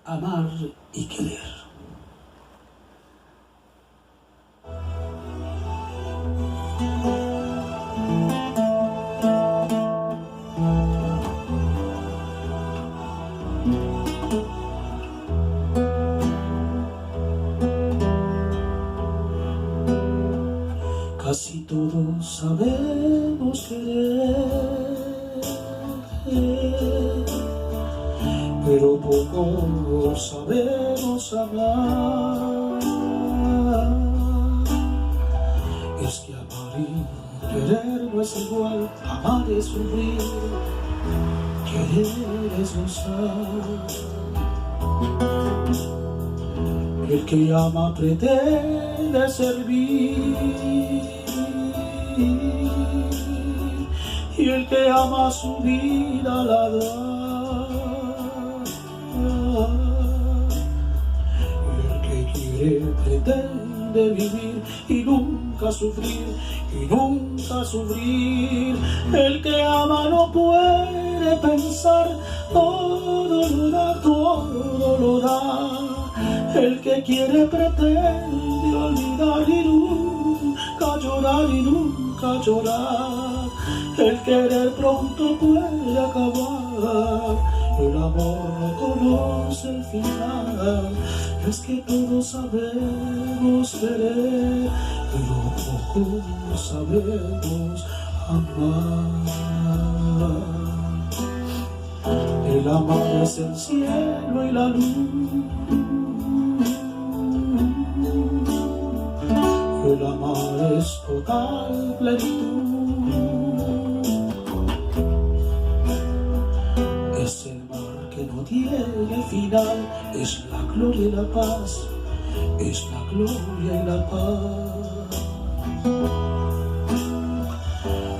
amar y querer. Casi todos sabemos querer, pero pocos sabemos amar. Es que amar y querer no es igual, amar es sufrir, querer es gozar. El que ama pretende servir, y el que ama su vida la da. Y el que quiere pretende vivir y nunca sufrir, y nunca sufrir. El que ama no puede pensar, todo lo da, todo lo da. El que quiere pretende olvidar y nunca llorar, y nunca llorar. El querer pronto puede acabar, el amor no conoce el final. Es que todos sabemos querer, pero pocos sabemos amar. El amor es el cielo y la luz. El amar es total plenitud. Es el mar que no tiene final. Es la gloria y la paz. Es la gloria y la paz.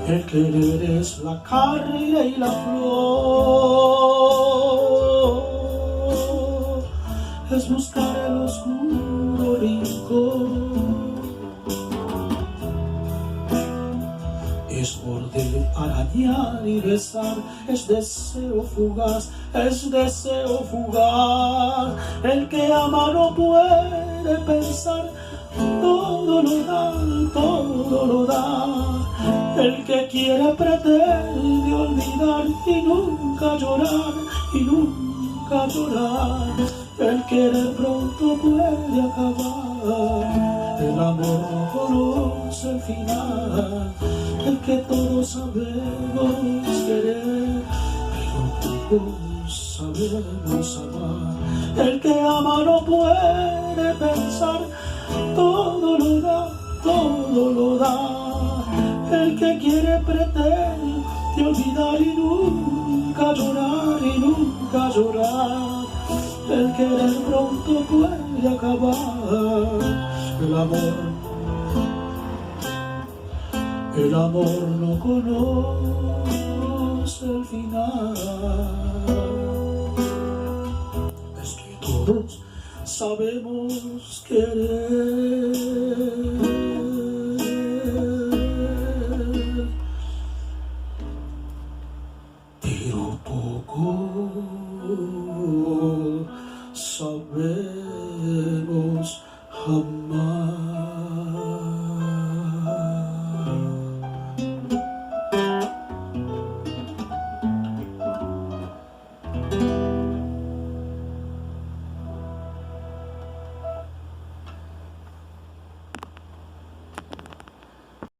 El querer es la carne y la flor. Es buscar el oscuro rincón. Es morder, arañar y besar, es deseo fugaz, es deseo fugaz. El que ama no puede pensar, todo lo da, todo lo da. El que quiere pretende olvidar y nunca llorar, y nunca llorar. El querer pronto puede acabar, el amor no conoce el final. El que todos sabemos querer, pero pocos sabemos amar. El que ama no puede pensar, todo lo da, todo lo da. El que quiere pretende olvidar y nunca llorar, y nunca llorar. El querer pronto puede acabar, el amor no conoce el final. Es que todos sabemos querer, pero poco